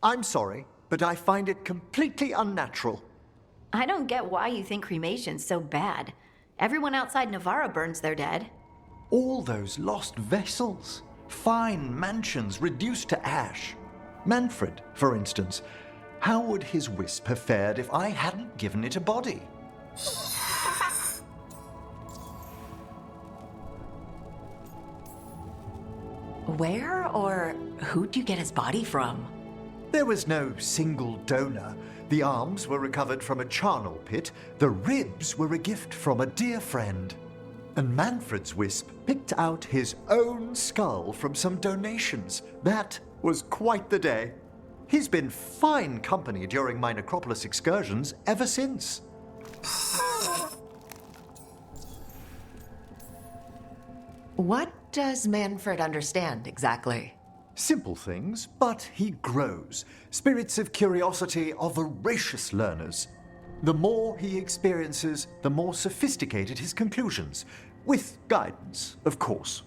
I'm sorry, but I find it completely unnatural. I don't get why you think cremation's so bad. Everyone outside Navarra burns their dead. All those lost vessels, fine mansions reduced to ash. Manfred, for instance, how would his wisp have fared if I hadn't given it a body? Where or who'd you get his body from? There was no single donor. The arms were recovered from a charnel pit. The ribs were a gift from a dear friend. And Manfred's wisp picked out his own skull from some donations. That was quite the day. He's been fine company during my necropolis excursions ever since. What does Manfred understand exactly? Simple things, but he grows. Spirits of curiosity are voracious learners. The more he experiences, the more sophisticated his conclusions. With guidance, of course.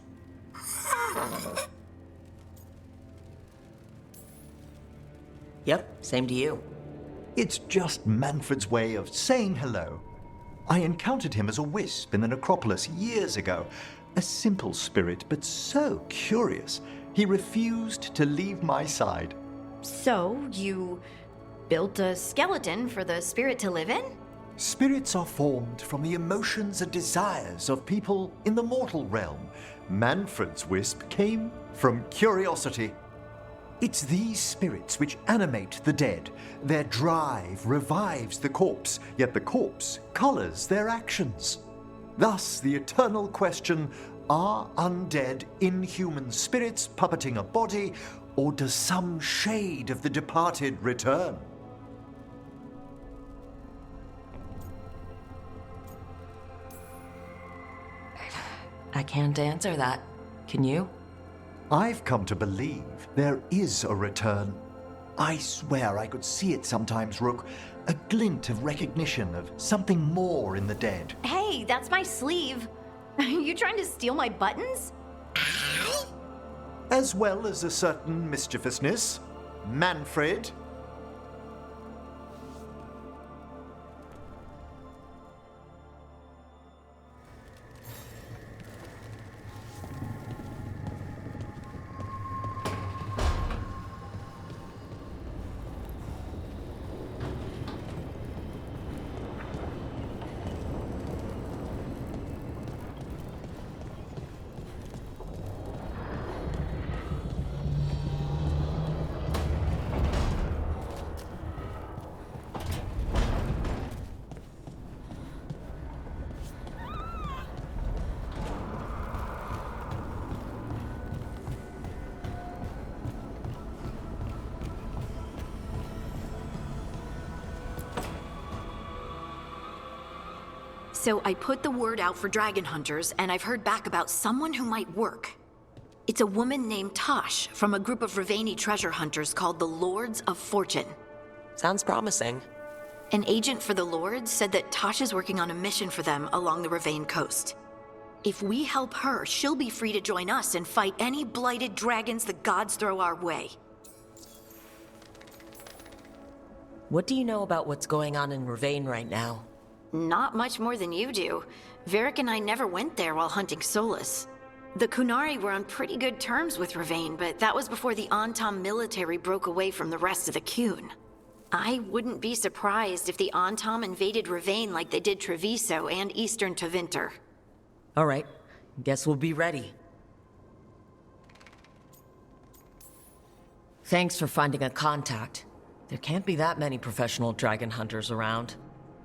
Yep, same to you. It's just Manfred's way of saying hello. I encountered him as a wisp in the necropolis years ago. A simple spirit, but so curious. He refused to leave my side. So, you built a skeleton for the spirit to live in? Spirits are formed from the emotions and desires of people in the mortal realm. Manfred's wisp came from curiosity. It's these spirits which animate the dead. Their drive revives the corpse, yet the corpse colors their actions. Thus, the eternal question, are undead, inhuman spirits puppeting a body, or does some shade of the departed return? I can't answer that. Can you? I've come to believe there is a return. I swear I could see it sometimes, Rook. A glint of recognition of something more in the dead. Hey, that's my sleeve. Are you trying to steal my buttons? As well as a certain mischievousness. Manfred. So I put the word out for dragon hunters, and I've heard back about someone who might work. It's a woman named Tosh from a group of Ravani treasure hunters called the Lords of Fortune. Sounds promising. An agent for the Lords said that Tosh is working on a mission for them along the Ravane coast. If we help her, she'll be free to join us and fight any blighted dragons the gods throw our way. What do you know about what's going on in Ravane right now? Not much more than you do. Varric and I never went there while hunting Solus. The Kunari were on pretty good terms with Ravane, but that was before the Antam military broke away from the rest of the Qun. I wouldn't be surprised if the Antam invaded Ravane like they did Treviso and Eastern Tevinter. All right, guess we'll be ready. Thanks for finding a contact. There can't be that many professional dragon hunters around.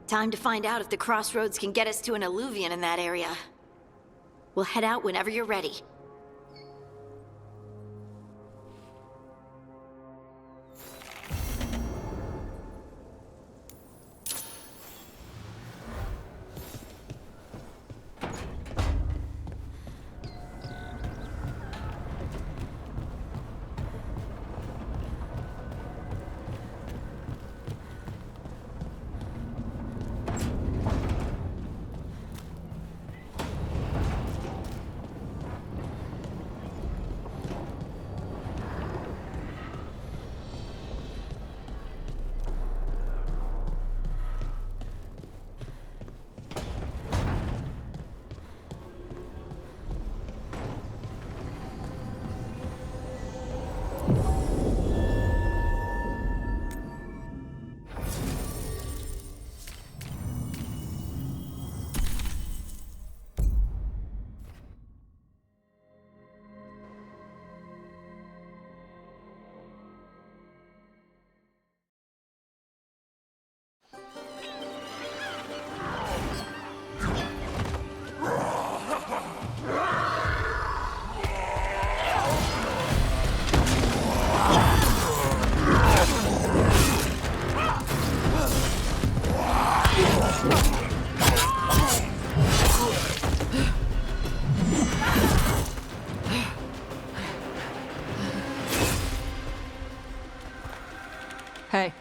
Time to find out if the crossroads can get us to an alluvion in that area. We'll head out whenever you're ready. Hey.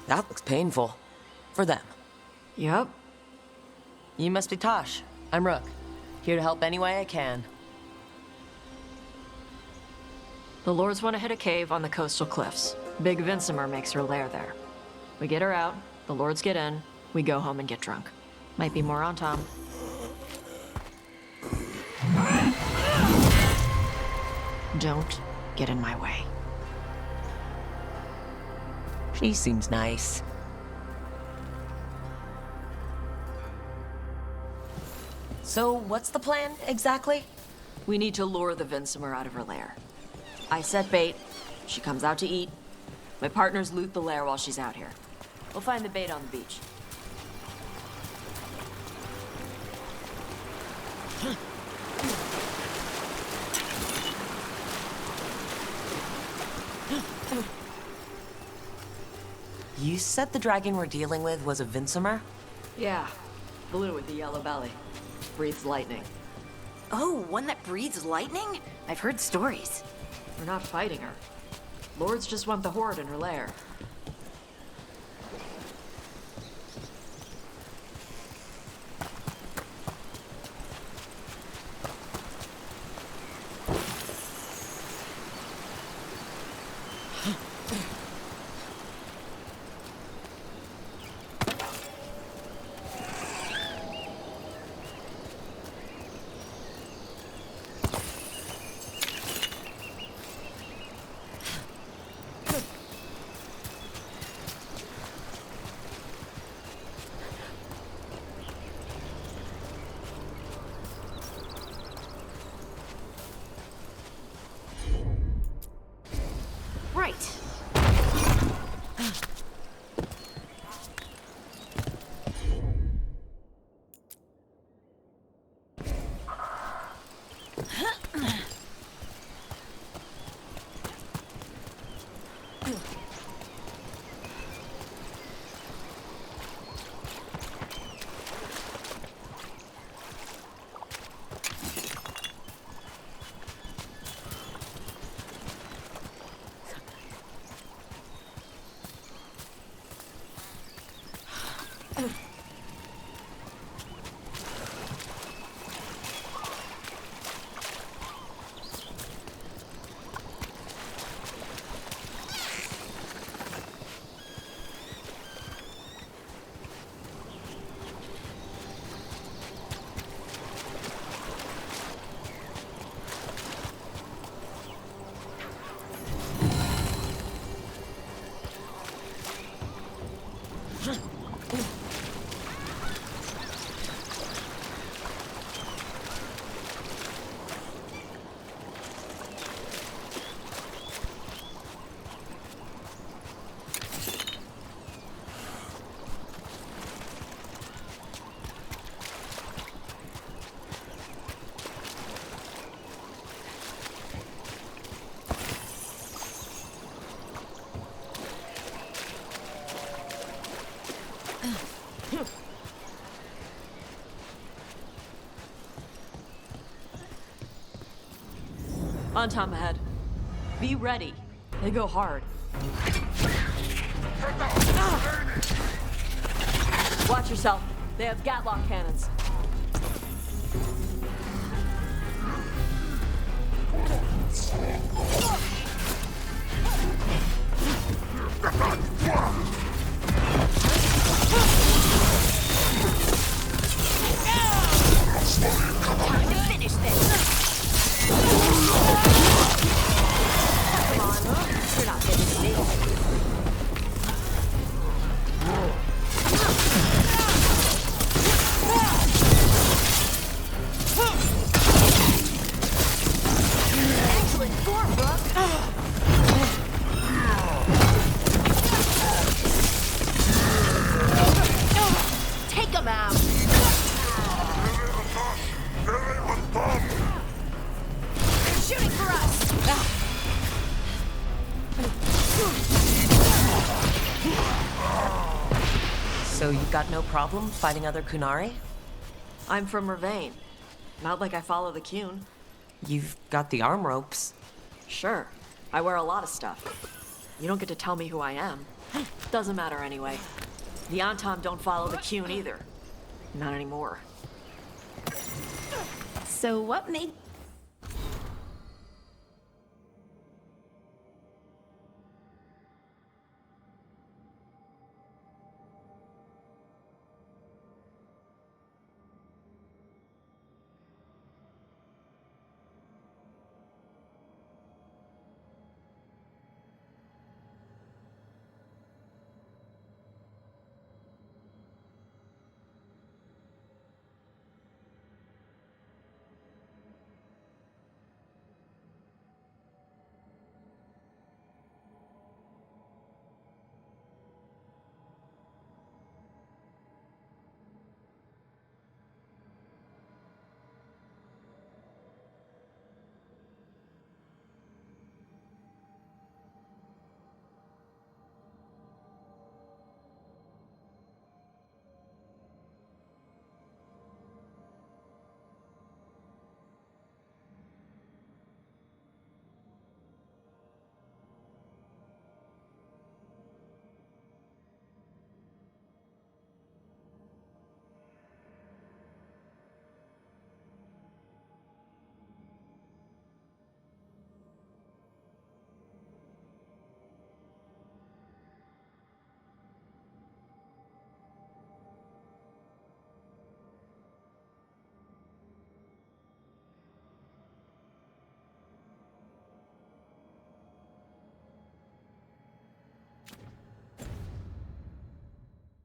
That looks painful. For them. Yep. You must be Tosh. I'm Rook. Here to help any way I can. The Lords want to hit a cave on the coastal cliffs. Big Vincimer makes her lair there. We get her out, the Lords get in, we go home and get drunk. Might be more on Tom. Don't get in my way. She seems nice. So, what's the plan, exactly? We need to lure the Vincimer out of her lair. I set bait, she comes out to eat. My partners loot the lair while she's out here. We'll find the bait on the beach. You said the dragon we're dealing with was a Vincimer? Yeah, blue with the yellow belly. Breathes lightning. Oh, one that breathes lightning? I've heard stories. We're not fighting her. Lords just want the Horde in her lair. Right. On Tom ahead. Be ready. They go hard. Watch yourself. They have Gatlock cannons. Time to finish this. Come on, you're not getting this. Excellent form, Brooke. Take him out. They're shooting for us. So you've got no problem fighting other Kunari? I'm from Ravain. Not like I follow the Qun. You've got the arm ropes. Sure. I wear a lot of stuff. You don't get to tell me who I am. Doesn't matter anyway. The Antom don't follow the Qun either. Not anymore. So what made...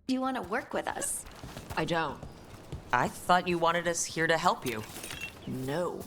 Do you want to work with us? I don't. I thought you wanted us here to help you. No.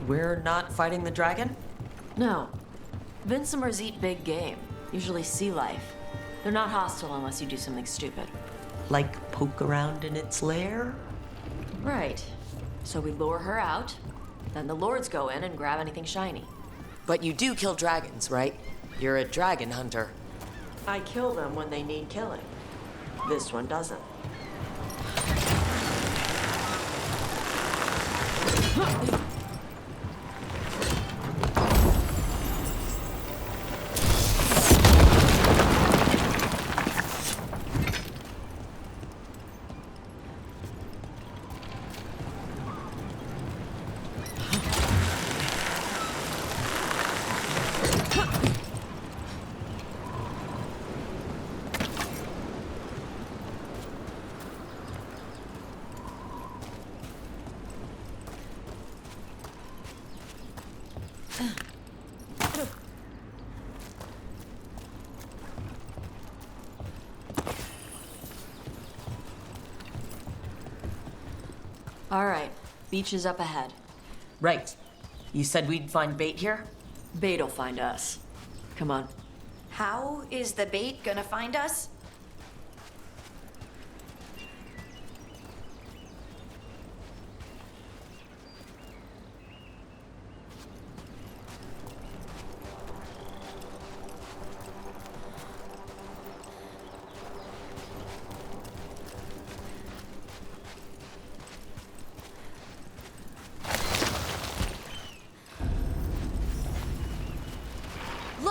We're not fighting the dragon? No. Vincimers eat big game, usually sea life. They're not hostile unless you do something stupid. Like poke around in its lair? Right. So we lure her out, then the lords go in and grab anything shiny. But you do kill dragons, right? You're a dragon hunter. I kill them when they need killing. This one doesn't. All right, beach is up ahead. Right. You said we'd find bait here? Bait'll find us. Come on. How is the bait gonna find us?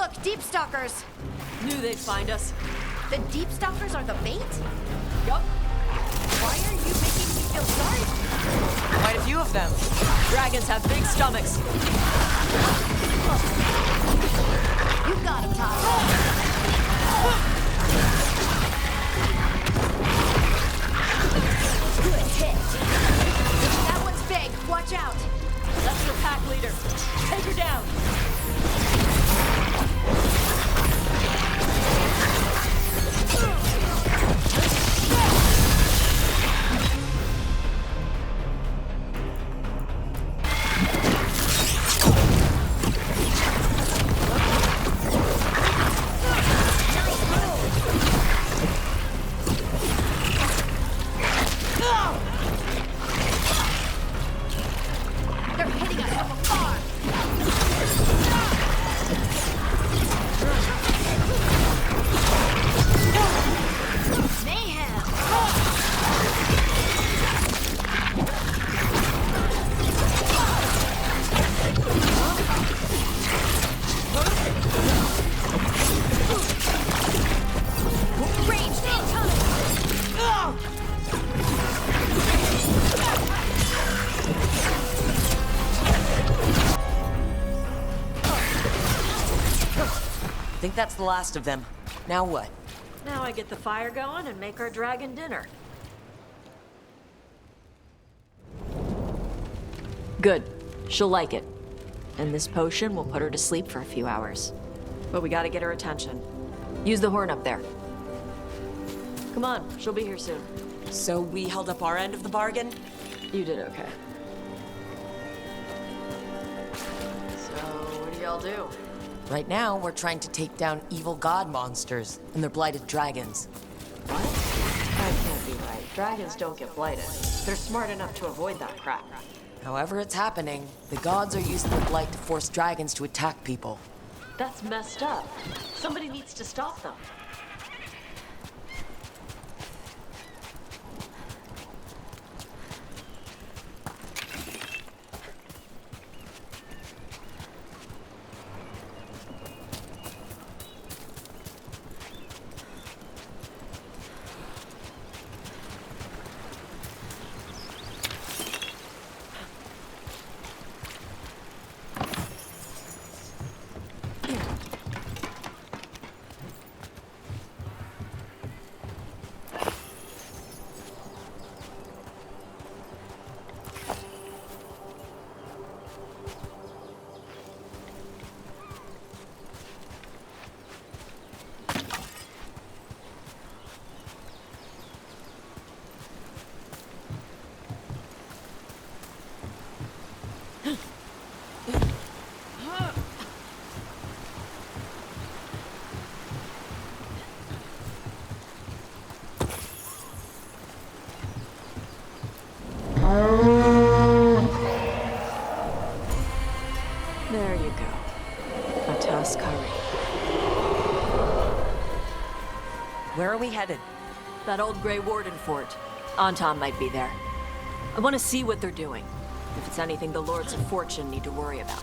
Look, deep stalkers! Knew they'd find us. The deep stalkers are the bait? Yup. Why are you making me feel sorry? Quite a few of them. Dragons have big stomachs. You got him, Todd. Good hit. That one's big. Watch out. That's your pack leader. Take her down. They're hitting us from afar. Mayhem. Ranged incoming. I think that's the last of them. Now what? Now I get the fire going and make our dragon dinner. Good. She'll like it. And this potion will put her to sleep for a few hours. But we gotta get her attention. Use the horn up there. Come on, she'll be here soon. So we held up our end of the bargain? You did okay. So, what do y'all do? Right now, we're trying to take down evil god monsters and their blighted dragons. What? That can't be right. Dragons don't get blighted. They're smart enough to avoid that crap. However it's happening, the gods are using the blight to force dragons to attack people. That's messed up. Somebody needs to stop them. There you go. A tusk curry. Where are we headed? That old Grey Warden fort. Anton might be there. I want to see what they're doing. If it's anything the Lords of Fortune need to worry about.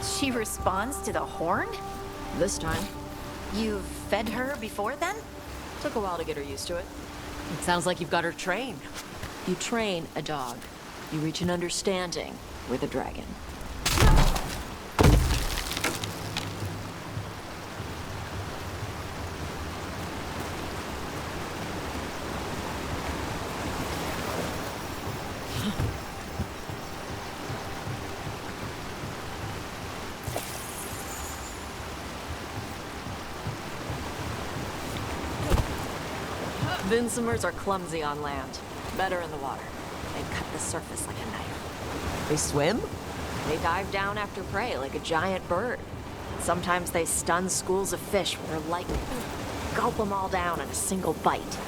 She responds to the horn? This time, You've fed her before then? took a while to get her used to it. It sounds like you've got her trained. You train a dog. You reach an understanding with a dragon. Vincimers are clumsy on land, better in the water. They cut the surface like a knife. They swim? They dive down after prey like a giant bird. Sometimes they stun schools of fish with their lightning. Gulp them all down in a single bite.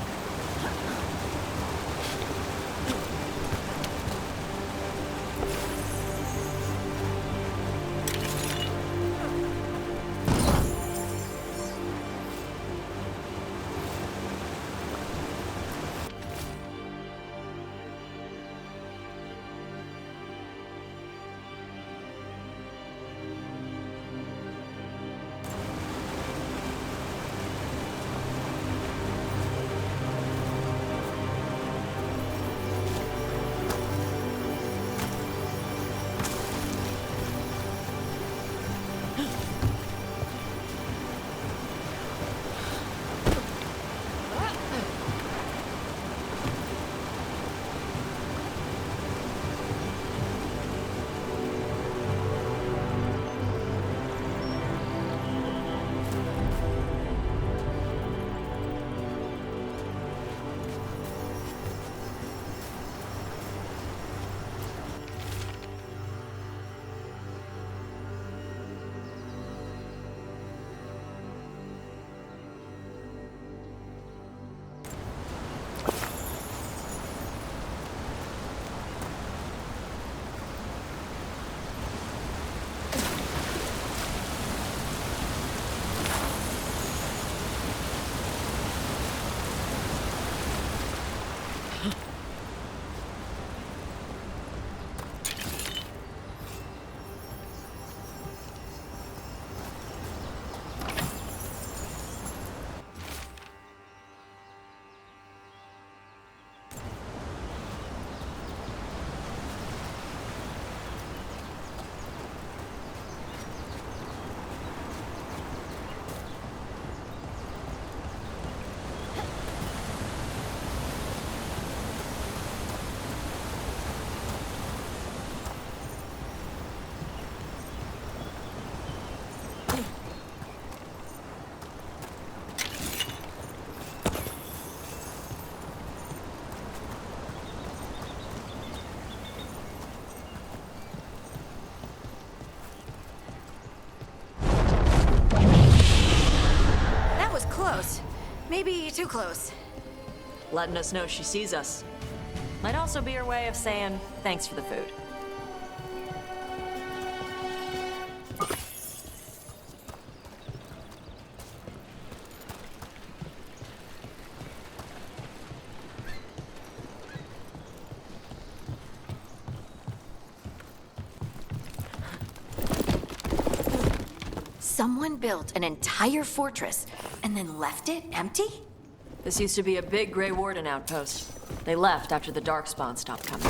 Maybe too close. Letting us know she sees us. Might also be her way of saying thanks for the food. Someone built an entire fortress and then left it empty? This used to be a big Grey Warden outpost. They left after the Darkspawn stopped coming.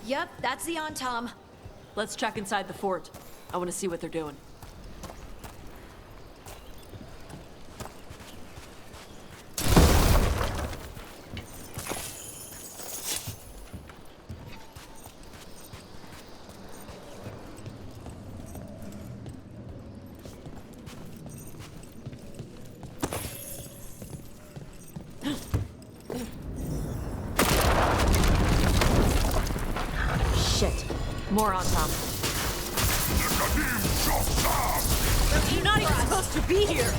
Yep, that's the Tom. Let's check inside the fort. I want to see what they're doing. Shit. More on top. You're not even supposed to be here!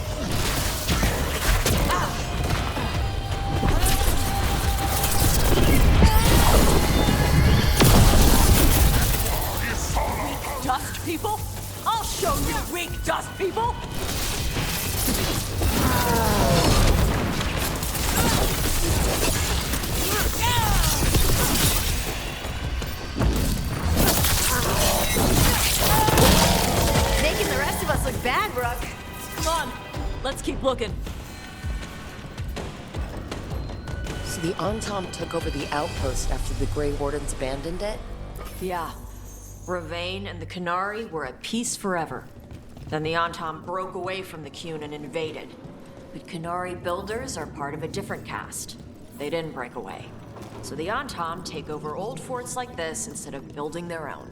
Weak dust people? I'll show you weak dust people! Making the rest of us look bad, Brooke. Come on, let's keep looking. So the Antom took over the outpost after the Grey Wardens abandoned it? Yeah. Ravain and the Qunari were at peace forever. Then the Antom broke away from the Qun and invaded. But Qunari builders are part of a different caste. They didn't break away. So the Antom take over old forts like this instead of building their own.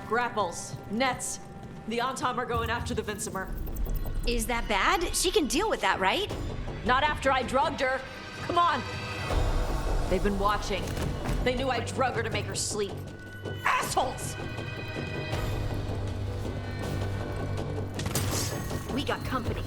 Grapples. Nets. The Antom are going after the Vincimer. Is that bad? She can deal with that, right? Not after I drugged her. Come on. They've been watching. They knew I drug her to make her sleep. Assholes! We got company.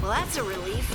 Well, that's a relief.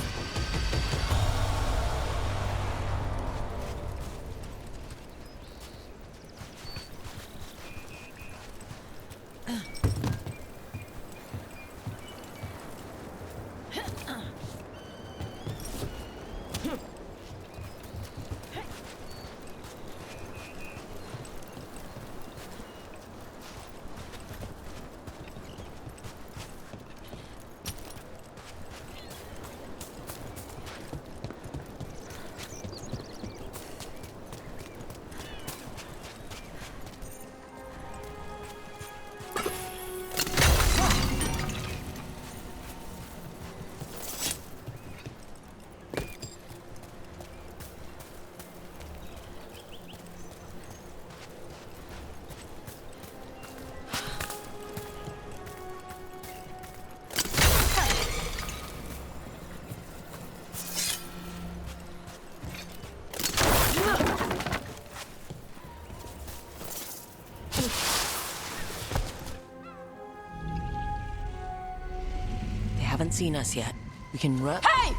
Haven't seen us yet. We can run. Hey!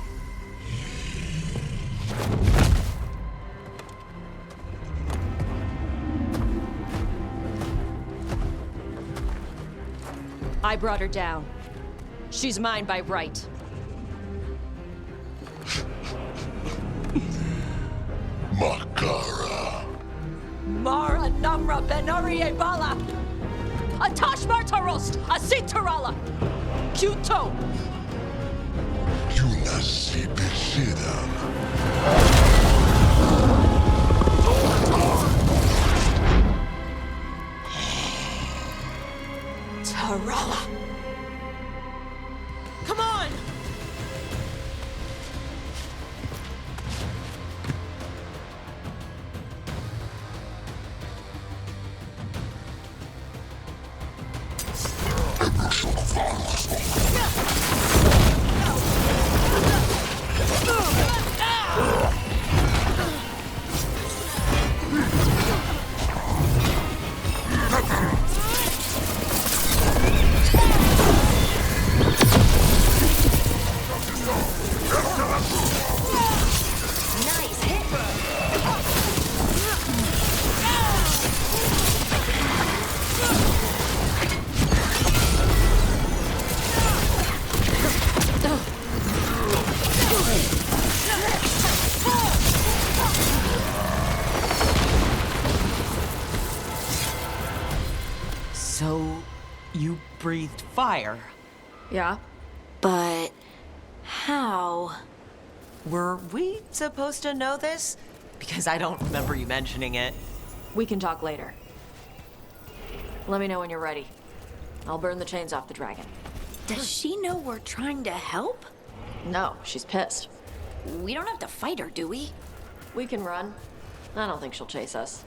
I brought her down. She's mine by right. Makara. Mara Namra Benarie Bala! Atash Martarost! Asitarala! Kyuto! Yunasi Bishidam. Tarala! Come on! fire. Yeah? But how? Were we supposed to know this? Because I don't remember you mentioning it. We can talk later. Let me know when you're ready. I'll burn the chains off the dragon. Does she know we're trying to help? No, she's pissed. We don't have to fight her, do we? We can run. I don't think she'll chase us.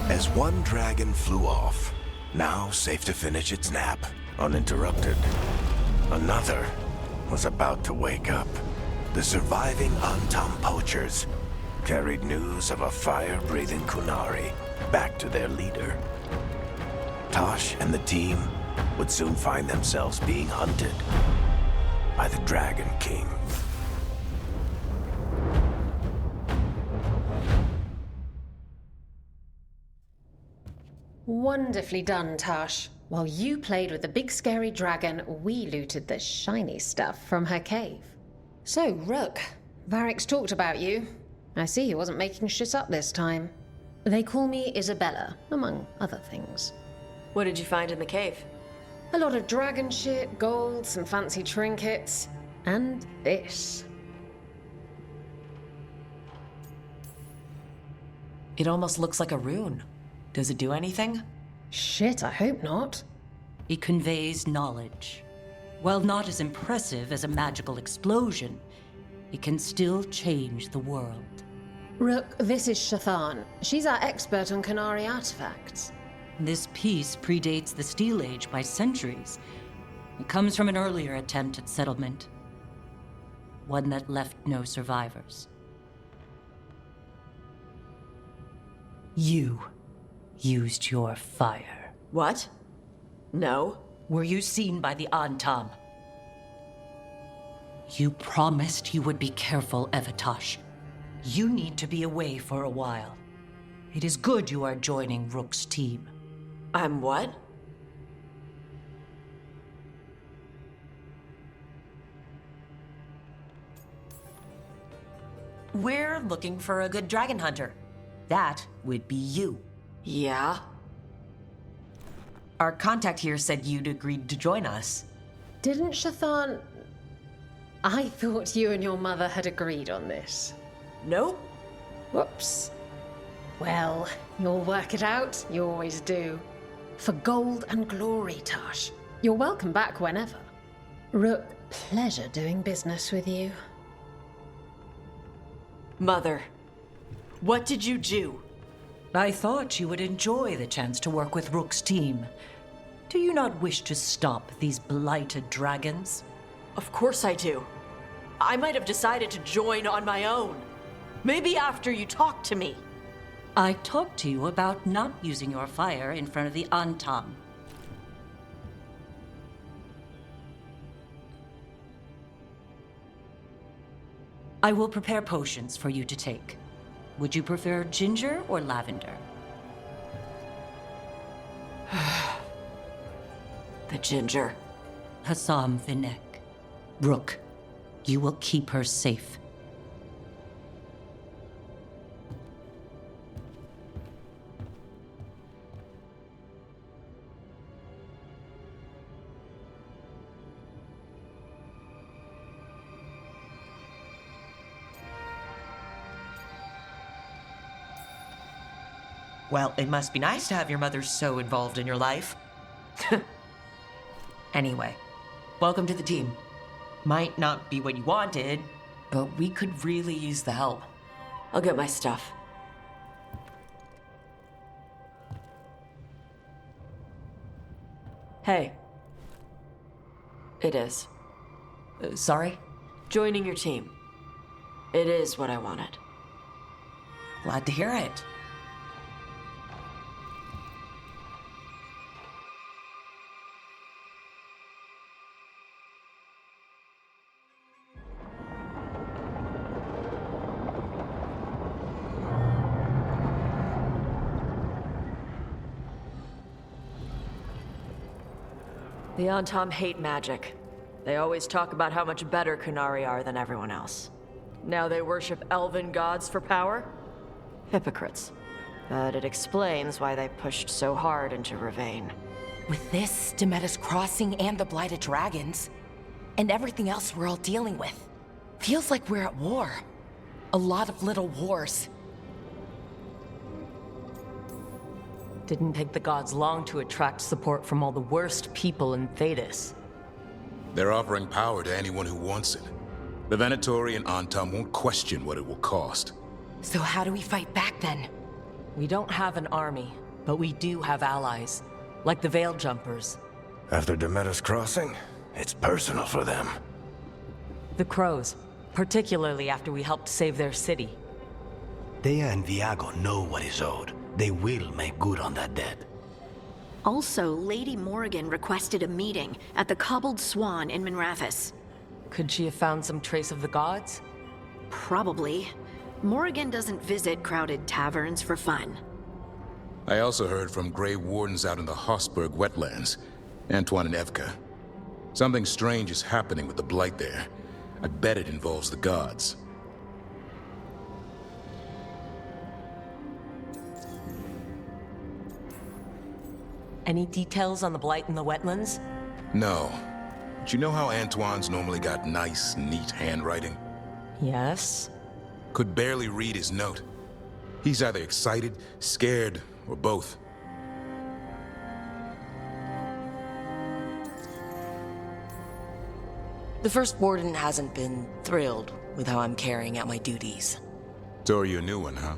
As one dragon flew off, now safe to finish its nap, uninterrupted, another was about to wake up. The surviving Antam poachers carried news of a fire-breathing Kunari back to their leader. Tosh and the team would soon find themselves being hunted by the Dragon King. Wonderfully done, Tash. While you played with the big scary dragon, we looted the shiny stuff from her cave. So, Rook, Varric's talked about you. I see he wasn't making shit up this time. They call me Isabella, among other things. What did you find in the cave? A lot of dragon shit, gold, some fancy trinkets, and this. It almost looks like a rune. Does it do anything? Shit, I hope not. It conveys knowledge. While not as impressive as a magical explosion, it can still change the world. Rook, this is Shathan. She's our expert on Kunari artifacts. This piece predates the Steel Age by centuries. It comes from an earlier attempt at settlement. One that left no survivors. You used your fire. What? No. Were you seen by the Antam? You promised you would be careful, Evatosh. You need to be away for a while. It is good you are joining Rook's team. I'm what? We're looking for a good dragon hunter. That would be you. Yeah? Our contact here said you'd agreed to join us. Didn't Shathan... I thought you and your mother had agreed on this. Nope. Whoops. Well, you'll work it out. You always do. For gold and glory, Tash. You're welcome back whenever. Rook, pleasure doing business with you. Mother, what did you do? I thought you would enjoy the chance to work with Rook's team. Do you not wish to stop these blighted dragons? Of course I do. I might have decided to join on my own. Maybe after you talked to me. I talked to you about not using your fire in front of the Antam. I will prepare potions for you to take. Would you prefer ginger or lavender? The ginger. Hassam Vinek. Rook, you will keep her safe. Well, it must be nice to have your mother so involved in your life. Anyway, welcome to the team. Might not be what you wanted, but we could really use the help. I'll get my stuff. Hey. It is. Sorry? Joining your team. It is what I wanted. Glad to hear it. The Antom hate magic. They always talk about how much better Kunari are than everyone else. Now they worship elven gods for power? Hypocrites. But it explains why they pushed so hard into Ravain. With this, Demeter's Crossing and the Blighted Dragons, and everything else we're all dealing with, feels like we're at war. A lot of little wars. Didn't take the gods long to attract support from all the worst people in Thedas. They're offering power to anyone who wants it. The Venatori and Antom won't question what it will cost. So how do we fight back then? We don't have an army, but we do have allies, like the Veil Jumpers. After Demeter's Crossing, it's personal for them. The Crows, particularly after we helped save their city. Thea and Viago know what is owed. They will make good on that debt. Also, Lady Morrigan requested a meeting at the Cobbled Swan in Minrathous. Could she have found some trace of the gods? Probably. Morrigan doesn't visit crowded taverns for fun. I also heard from Grey Wardens out in the Hossberg wetlands, Antoine and Evka. Something strange is happening with the Blight there. I bet it involves the gods. Any details on the Blight in the wetlands? No. But you know how Antoine's normally got nice, neat handwriting? Yes. Could barely read his note. He's either excited, scared, or both. The First Warden hasn't been thrilled with how I'm carrying out my duties. So are you a new one, huh?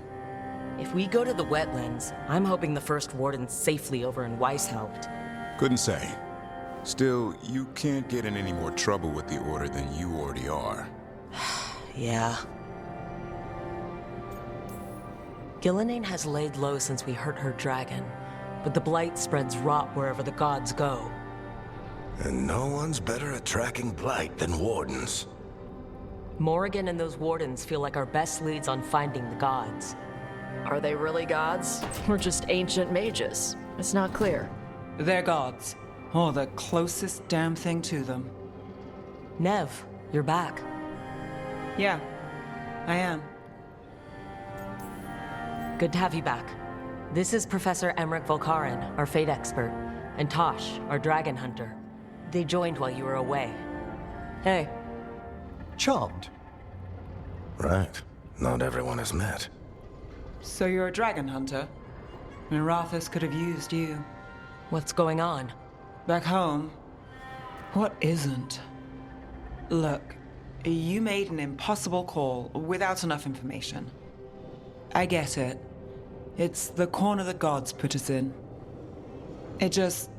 If we go to the wetlands, I'm hoping the First Warden's safely over in Weishaupt. Couldn't say. Still, you can't get in any more trouble with the Order than you already are. Yeah. Gillenane has laid low since we hurt her dragon, but the Blight spreads rot wherever the gods go. And no one's better at tracking Blight than Wardens. Morrigan and those Wardens feel like our best leads on finding the gods. Are they really gods? Or just ancient mages? It's not clear. They're gods. Or the closest damn thing to them. Nev, you're back. Yeah, I am. Good to have you back. This is Professor Emmerich Volkaren, our fate expert, and Tosh, our dragon hunter. They joined while you were away. Hey. Charmed. Right. Not everyone has met. So you're a dragon hunter? Minrathous could have used you. What's going on? Back home? What isn't? Look, you made an impossible call without enough information. I get it. It's the corner the gods put us in. It just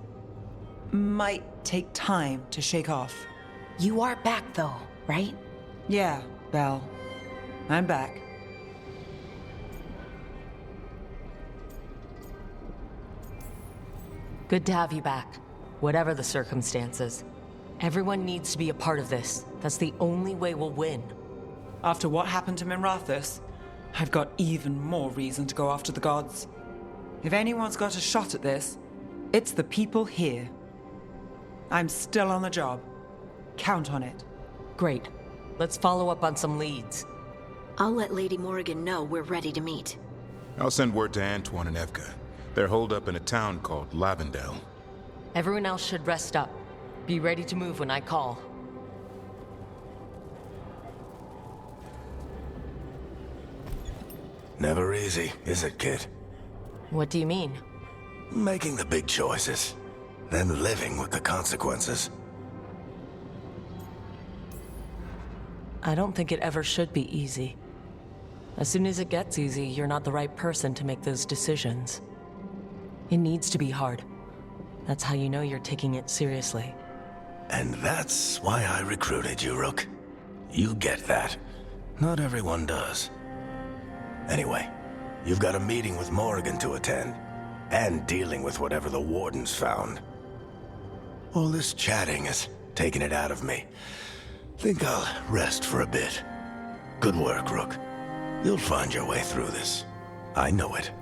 might take time to shake off. You are back though, right? Yeah, Belle. I'm back. Good to have you back, whatever the circumstances. Everyone needs to be a part of this. That's the only way we'll win. After what happened to Minrathous, I've got even more reason to go after the gods. If anyone's got a shot at this, it's the people here. I'm still on the job. Count on it. Great. Let's follow up on some leads. I'll let Lady Morrigan know we're ready to meet. I'll send word to Antoine and Evka. They're holed up in a town called Lavendel. Everyone else should rest up. Be ready to move when I call. Never easy, is it, kid? What do you mean? Making the big choices, then living with the consequences. I don't think it ever should be easy. As soon as it gets easy, you're not the right person to make those decisions. It needs to be hard. That's how you know you're taking it seriously. And that's why I recruited you, Rook. You get that. Not everyone does. Anyway, you've got a meeting with Morrigan to attend, and dealing with whatever the Wardens found. All this chatting has taken it out of me. Think I'll rest for a bit. Good work, Rook. You'll find your way through this. I know it.